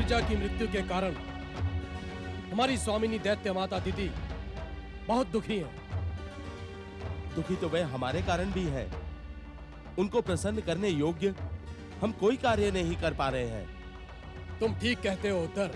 विरजा की मृत्यु के कारण हमारी स्वामिनी दैत्य माता दीदी बहुत दुखी है। दुखी तो वे हमारे कारण भी है। उनको प्रसन्न करने योग्य हम कोई कार्य नहीं कर पा रहे हैं। तुम ठीक कहते हो उद्धर।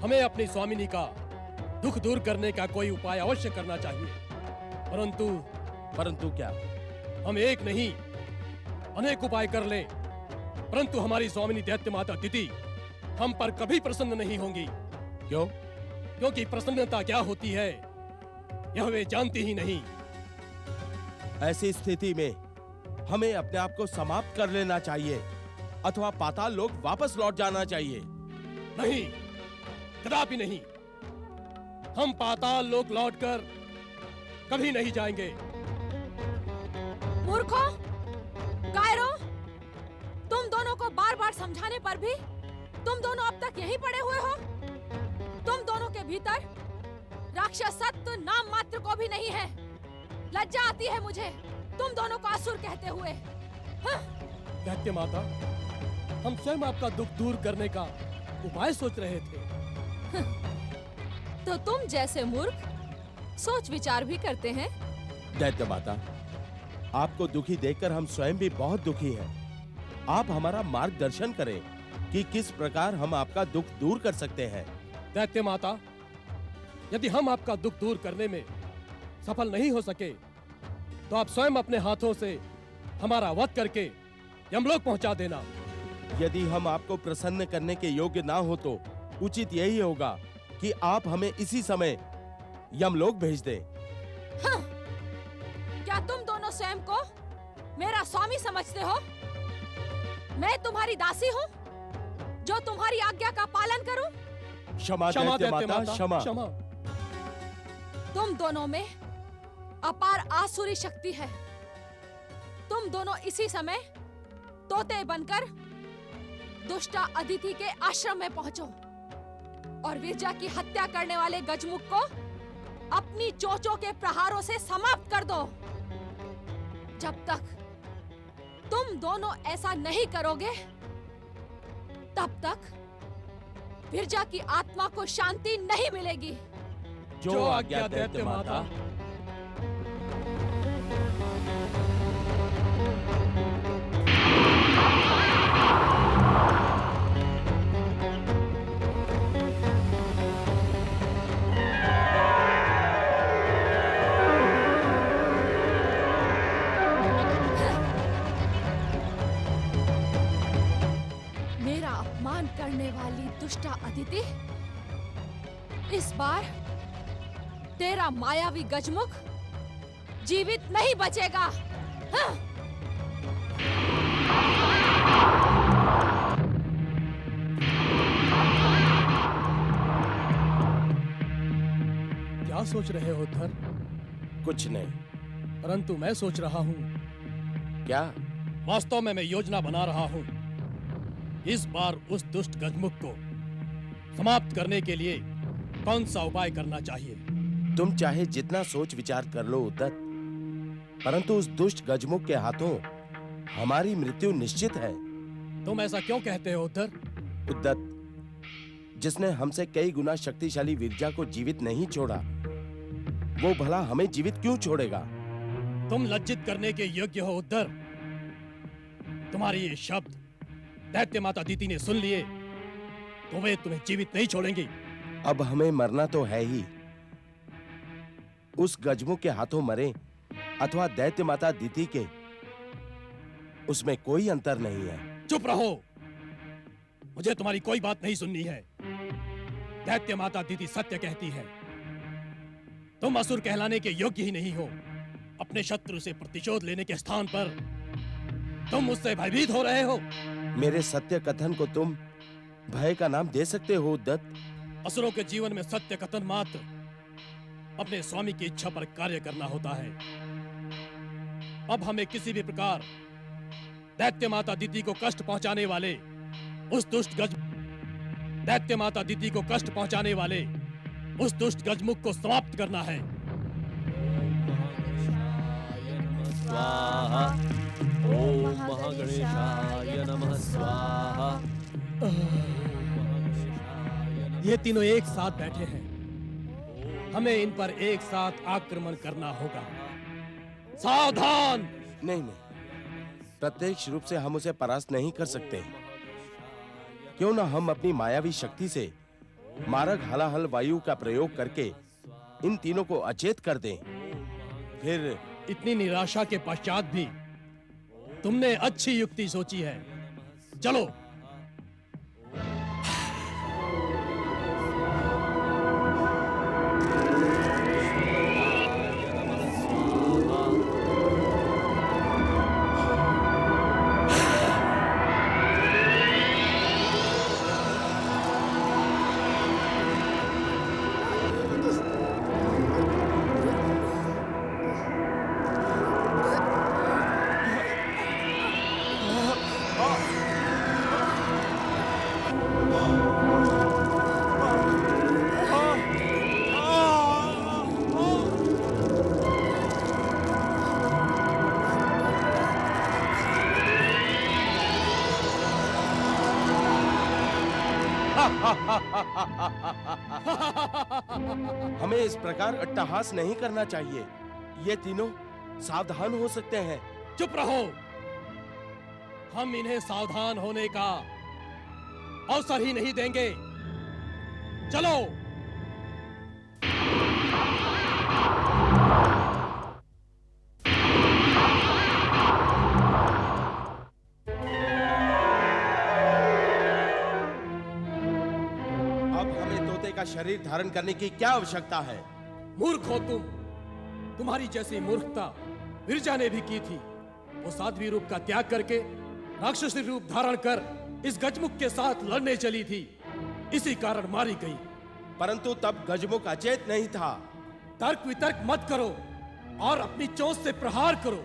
हमें अपनी स्वामिनी का दुख दूर करने का कोई उपाय अवश्य करना चाहिए। परंतु क्या? हम एक नहीं अनेक उपाय कर ले, परंतु हमारी स्वामिनी दैत्य माता दीदी हम पर कभी प्रसन्न नहीं होंगी। क्यों? क्योंकि प्रसन्नता क्या होती है यह वे जानती ही नहीं। ऐसी स्थिति में हमें अपने आप को समाप्त कर लेना चाहिए अथवा पाताल लोक वापस लौट जाना चाहिए। नहीं, कदापि नहीं। हम पाताल लोक लौटकर कभी नहीं जाएंगे। मूर्खों, कायरों, तुम दोनों को बार बार समझाने पर भी तुम दोनों अब तक यहीं पड़े हुए हो। तुम दोनों के भीतर राक्षसत्व नाम मात्र को भी नहीं है। लज्जा आती है मुझे तुम दोनों को असुर कहते हुए। हाँ? दैत्य माता, हम स्वयं आपका दुख दूर करने का उपाय सोच रहे थे। तो तुम जैसे मूर्ख सोच विचार भी करते हैं। दैत्य माता, आपको दुखी देखकर हम स्वयं भी बहुत दुखी हैं। आप हमारा मार्गदर्शन करें कि किस प्रकार हम आपका दुख दूर कर सकते हैं। दैत्य माता, यदि हम आपका दुख दूर करने में सफल नहीं हो सके तो आप स्वयं अपने हाथों से हमारा वध करके यमलोक पहुंचा देना। यदि हम आपको प्रसन्न करने के योग्य ना हो तो उचित यही होगा कि आप हमें इसी समय यमलोक भेज दें। हाँ, क्या तुम दोनों स्वयं को मेरा स्वामी समझते हो? मैं तुम्हारी दासी हूँ जो तुम्हारी आज्ञा का पालन करूं? क्षमा दैत्य माता, क्षमा। तुम दोनों में अपार आसुरी शक्ति है। तुम दोनों इसी समय तोते बनकर दुष्टा अदिति के आश्रम में पहुंचो और विरजा की हत्या करने वाले गजमुख को अपनी चोंचों के प्रहारों से समाप्त कर दो। जब तक तुम दोनों ऐसा नहीं करोगे तब तक विरजा की आत्मा को शांति नहीं मिलेगी। जो आज्ञा दैत्य माता। मेरा अपमान करने वाली दुष्टा अदिति, इस बार तेरा मायावी गजमुख जीवित नहीं बचेगा। हाँ? क्या सोच रहे हो उद्धर? कुछ नहीं। परंतु मैं सोच रहा हूँ। क्या? वास्तव में मैं योजना बना रहा हूँ। इस बार उस दुष्ट गजमुख को समाप्त करने के लिए कौन सा उपाय करना चाहिए? तुम चाहे जितना सोच विचार कर लो उद्धत, परंतु उस दुष्ट गजमुख के हाथों हमारी मृत्यु निश्चित है। तुम ऐसा क्यों कहते हो उद्धर? उद्धत, जिसने हमसे कई गुना शक्तिशाली विरजा को जीवित नहीं छोड़ा, वो भला हमें जीवित क्यों छोड़ेगा? तुम लज्जित करने के योग्य हो उद्धर। तुम्हारे ये शब्द दैत्य माता दीदी ने सुन लिए तो वे तुम्हें जीवित नहीं छोड़ेंगी। अब हमें मरना तो है ही। उस गजमुख के हाथों मरे अथवा दैत्य माता दीदी के, उसमें कोई अंतर नहीं है। चुप रहो, मुझे तुम्हारी कोई बात नहीं सुननी है। दैत्य माता दीदी सत्य कहती है। तुम असुर कहलाने के योग्य ही नहीं हो। अपने शत्रु से प्रतिशोध लेने के स्थान पर तुम मुझसे भयभीत हो रहे हो। मेरे सत्य कथन को तुम भय का नाम दे सकते हो उद्धत? असुरों के जीवन में सत्य कथन मात्र अपने स्वामी की इच्छा पर कार्य करना होता है। अब हमें किसी भी प्रकार दैत्य माता दीदी को कष्ट पहुंचाने वाले उस दुष्ट गजमुख को समाप्त करना है। स्वाहा। ओम महागणेशाय नमः स्वाहा। ये तीनों एक साथ बैठे हैं। हमें इन पर एक साथ आक्रमण करना होगा। सावधान! नहीं नहीं, प्रत्यक्ष रूप से हम उसे परास्त नहीं कर सकते। क्यों ना हम अपनी मायावी शक्ति से मारक हलाहल वायु का प्रयोग करके इन तीनों को अचेत कर दें। फिर इतनी निराशा के पश्चात भी तुमने अच्छी युक्ति सोची है। चलो। हमें इस प्रकार अट्टहास नहीं करना चाहिए। ये तीनों सावधान हो सकते हैं। चुप रहो। हम इन्हें सावधान होने का अवसर ही नहीं देंगे। चलो। शरीर धारण करने की क्या आवश्यकता है? मूर्ख हो तुम। तुम्हारी जैसी मूर्खता विरजा ने भी की थी। वो साध्वी रूप का त्याग करके राक्षसी रूप धारण कर इस गजमुख के साथ लड़ने चली थी। इसी कारण मारी गई। परंतु तब गजमुख अचेत नहीं था। तर्क वितर्क मत करो और अपनी चोंच से प्रहार करो।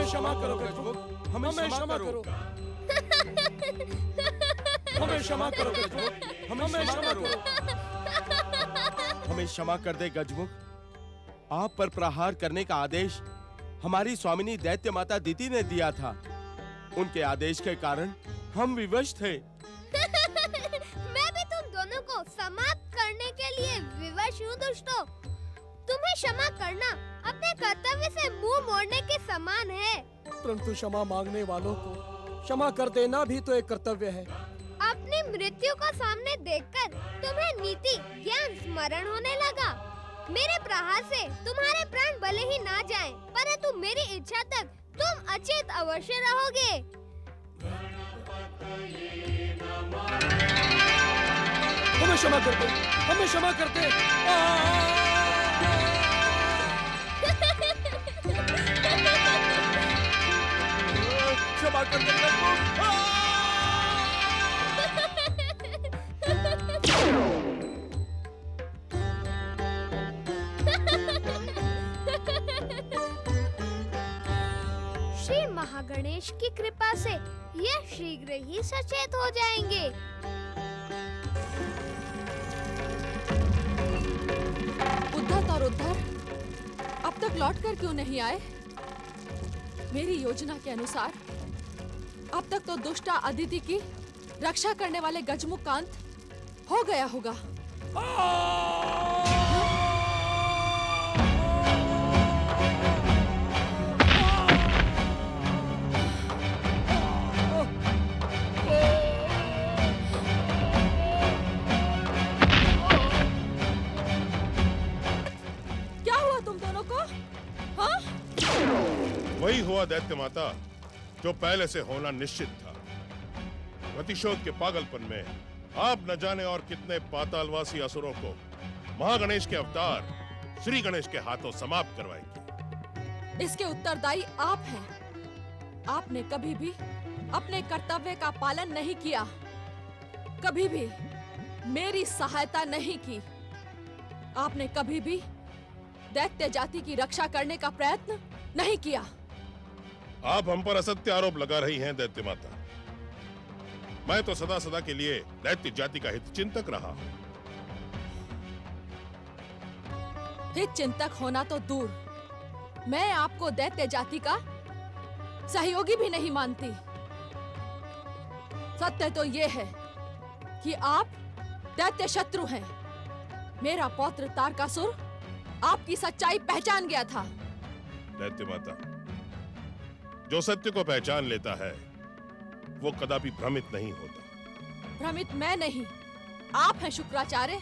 क्षमा करो गजमुख, हमें क्षमा करो। हमें क्षमा करो गजमुख, हमें क्षमा करो। हमें क्षमा कर दे गजमुख। आप पर प्रहार करने का आदेश हमारी स्वामिनी दैत्य माता दीति ने दिया था। उनके आदेश के कारण हम विवश थे। मैं भी तुम दोनों को समाप्त करने के लिए विवश हूँ दुष्टों। तुम्हें क्षमा करना अपने कर्तव्य से मुंह मोड़ने के समान है। परंतु क्षमा मांगने वालों को क्षमा कर देना भी तो एक कर्तव्य है। अपनी मृत्यु को सामने देखकर तुम्हें नीति ज्ञान स्मरण होने लगा। मेरे प्रहार से तुम्हारे प्राण भले ही ना जाएं, परंतु मेरी इच्छा तक तुम अचेत अवश्य रहोगे। हमें क्षमा कर दे, हमें क्षमा कर दे। क्षमा कर दे गजमुख। श्री महागणेश की कृपा से ये शीघ्र ही सचेत हो जाएंगे। उद्धत और उद्धर अब तक लौट कर क्यों नहीं आए? मेरी योजना के अनुसार अब तक तो दुष्टा अदिति की रक्षा करने वाले गजमुख का अंत हो गया होगा। दैत्य माता जो पहले से होना निश्चित था। प्रतिशोध के पागलपन में आप न जाने और कितने पातालवासी असुरों को महागणेश के अवतार श्री गणेश के हाथों समाप्त करवाएंगे। इसके उत्तरदायी आप हैं। आपने कभी भी अपने कर्तव्य का पालन नहीं किया, कभी भी मेरी सहायता नहीं की। आपने कभी भी दैत्य जाति की रक्षा करने का प्रयत्न नहीं किया। आप हम पर असत्य आरोप लगा रही हैं दैत्य माता। मैं तो सदा सदा के लिए दैत्य जाति का हित चिंतक रहा हूं। हित चिंतक होना तो दूर, मैं आपको दैत्य जाति का सहयोगी भी नहीं मानती। सत्य तो ये है कि आप दैत्य शत्रु हैं। मेरा पौत्र तारकासुर आपकी सच्चाई पहचान गया था। दैत्य माता, जो सत्य को पहचान लेता है वो कदापि भ्रमित नहीं होता। भ्रमित मैं नहीं, आप हैं शुक्राचार्य।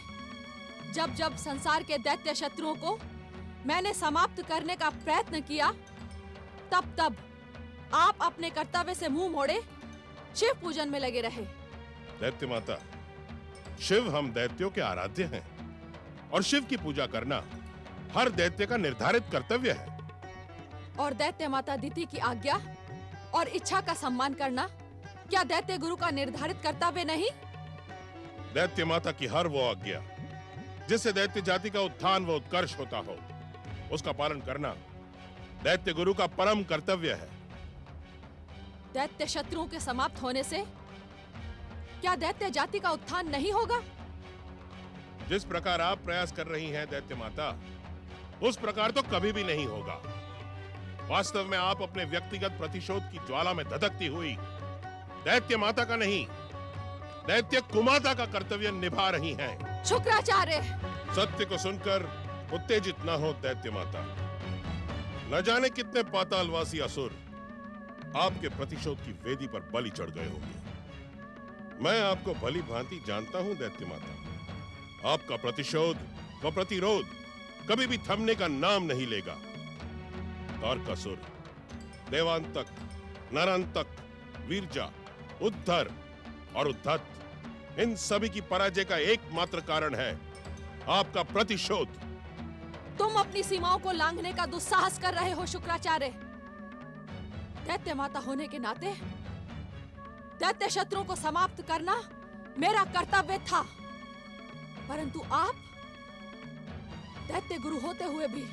जब जब संसार के दैत्य शत्रुओं को मैंने समाप्त करने का प्रयत्न किया, तब तब आप अपने कर्तव्य से मुंह मोड़े शिव पूजन में लगे रहे। दैत्य माता, शिव हम दैत्यों के आराध्य हैं और शिव की पूजा करना हर दैत्य का निर्धारित कर्तव्य है। और दैत्य माता दिति की आज्ञा और इच्छा का सम्मान करना क्या दैत्य गुरु का निर्धारित कर्तव्य नहीं? दैत्य माता की हर वो आज्ञा जिससे दैत्य जाति का उत्थान व उत्कर्ष होता हो, उसका पालन करना दैत्य गुरु का परम कर्तव्य है। दैत्य शत्रुओं के समाप्त होने से क्या दैत्य जाति का उत्थान नहीं होगा? जिस प्रकार आप प्रयास कर रही हैं दैत्य माता, उस प्रकार तो कभी भी नहीं होगा। वास्तव में आप अपने व्यक्तिगत प्रतिशोध की ज्वाला में धधकती हुई दैत्य माता का नहीं, दैत्य कुमाता का कर्तव्य निभा रही हैं। शुक्राचार्य, सत्य को सुनकर उत्तेजित न हो दैत्य माता। न जाने कितने पातालवासी असुर आपके प्रतिशोध की वेदी पर बलि चढ़ गए होंगे। मैं आपको भली भांति जानता हूं दैत्य माता। आपका प्रतिशोध व प्रतिरोध कभी भी थमने का नाम नहीं लेगा। तारकासुर, देवांतक, नरांतक, वीरजा, उद्धर और उद्धत, इन सभी की पराजय का एकमात्र कारण है आपका प्रतिशोध। तुम अपनी सीमाओं को लांघने का दुस्साहस कर रहे हो शुक्राचार्य। दैत्य माता होने के नाते दैत्य शत्रुओं को समाप्त करना मेरा कर्तव्य था, परंतु आप दैत्य गुरु होते हुए भी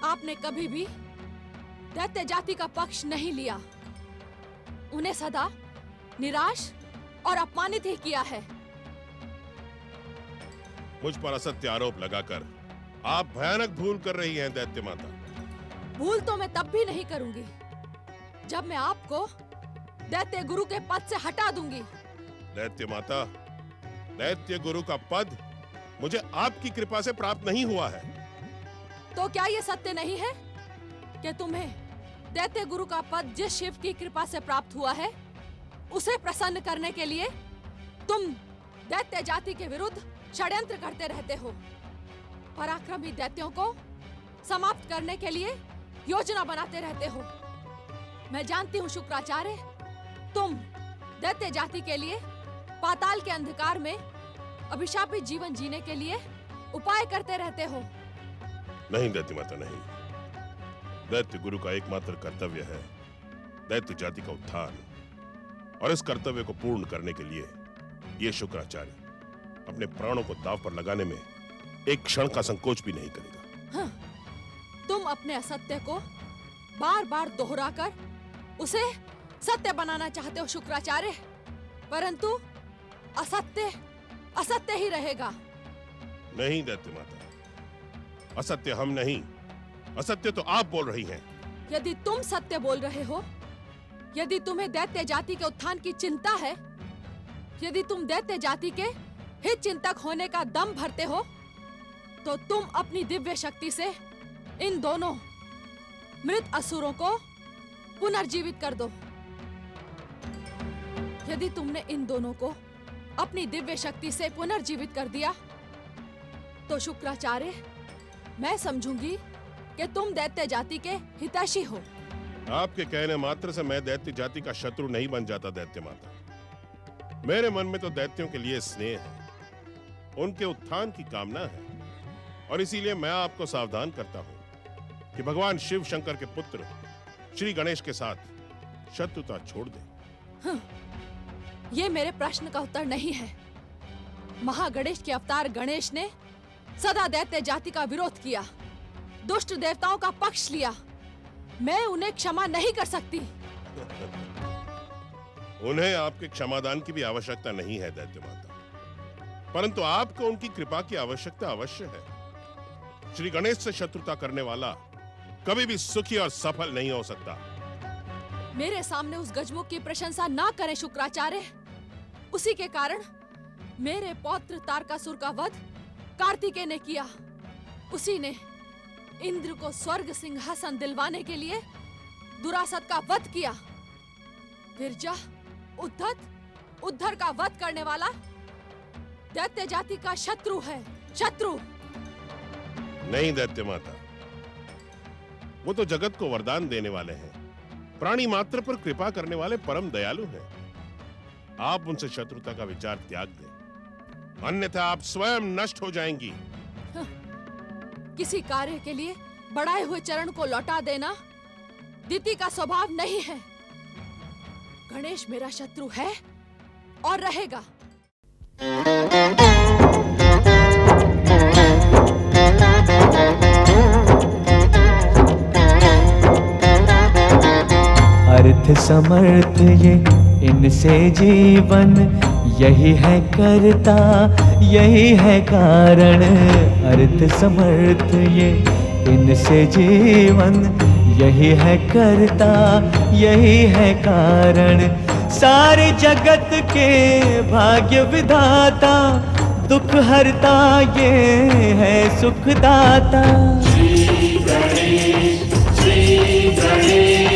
आपने कभी भी दैत्य जाति का पक्ष नहीं लिया। उन्हें सदा निराश और अपमानित ही किया है। मुझ पर असत्य आरोप लगाकर आप भयानक भूल कर रही हैं दैत्य माता। भूल तो मैं तब भी नहीं करूंगी जब मैं आपको दैत्य गुरु के पद से हटा दूंगी। दैत्य माता, दैत्य गुरु का पद मुझे आपकी कृपा से प्राप्त नहीं हुआ है। तो क्या ये सत्य नहीं है कि तुम्हें दैत्य गुरु का पद जिस शिव की कृपा से प्राप्त हुआ है, उसे प्रसन्न करने के लिए तुम दैत्य जाति के विरुद्ध षड्यंत्र करते रहते हो, पराक्रमी दैत्यों को समाप्त करने के लिए योजना बनाते रहते हो। मैं जानती हूँ शुक्राचार्य, तुम दैत्य जाति के लिए पाताल के अंधकार में अभिशापित जीवन जीने के लिए उपाय करते रहते हो। नहीं दैत्य माता, नहीं। दैत्य गुरु का एकमात्र कर्तव्य है दैत्य जाति का उत्थान, और इस कर्तव्य को पूर्ण करने के लिए ये शुक्राचार्य अपने प्राणों को दांव पर लगाने में एक क्षण का संकोच भी नहीं करेगा। हाँ, तुम अपने असत्य को बार बार दोहराकर उसे सत्य बनाना चाहते हो शुक्राचार्य, परंतु असत्य असत्य ही रहेगा। नहीं दैत्य माता, असत्य हम नहीं, असत्य तो आप बोल रही हैं। यदि तुम सत्य बोल रहे हो, यदि तुम्हें दैत्य जाति के उत्थान की चिंता है, यदि तुम दैत्य जाति के हित चिंतक होने का दम भरते हो, तो तुम अपनी दिव्य शक्ति से इन दोनों मृत असुरों को पुनर्जीवित कर दो। यदि तुमने इन दोनों को अपनी दिव्य शक्ति से पुनर्जीवित कर दिया, तो शुक्राचार्य, मैं समझूंगी कि तुम दैत्य जाति के हितैषी हो। आपके कहने मात्र से मैं दैत्य जाति का शत्रु नहीं बन जाता दैत्य माता। मेरे मन में तो दैत्यों के लिए स्नेह है, उनके उत्थान की कामना है, और इसीलिए मैं आपको सावधान करता हूं कि भगवान शिव शंकर के पुत्र श्री गणेश के साथ शत्रुता छोड़ दें। ये मेरे प्रश्न का उत्तर नहीं है। महागणेश के अवतार गणेश ने सदा दैत्य जाति का विरोध किया, दुष्ट देवताओं का पक्ष लिया। मैं उन्हें क्षमा नहीं कर सकती। उन्हें आपके क्षमादान की भी आवश्यकता नहीं है दैत्य माता, परंतु आपको उनकी कृपा की आवश्यकता अवश्य है। श्री गणेश से शत्रुता करने वाला कभी भी सुखी और सफल नहीं हो सकता। मेरे सामने उस गजमुख की प्रशंसा ना करें शुक्राचार्य। उसी के कारण मेरे पौत्र तारकासुर का वध कार्तिकेय ने किया। उसी ने इंद्र को स्वर्ग सिंहासन दिलवाने के लिए दुरासत का वध किया। विरजा, उद्धत, उद्धर का वध करने वाला दैत्य जाति का शत्रु है, शत्रु। नहीं दैत्य माता, वो तो जगत को वरदान देने वाले हैं, प्राणी मात्र पर कृपा करने वाले परम दयालु हैं। आप उनसे शत्रुता का विचार त्याग दें, अन्यथा आप स्वयं नष्ट हो जाएंगी। किसी कार्य के लिए बढ़ाए हुए चरण को लौटा देना दिति का स्वभाव नहीं है। गणेश मेरा शत्रु है और रहेगा। अर्थ समर्थ ये इनसे जीवन, यही है करता यही है कारण। अर्थ समर्थ ये इनसे जीवन, यही है करता यही है कारण। सारे जगत के भाग्य विधाता, दुख हरता ये है सुखदाता। श्री गणेश, श्री गणेश।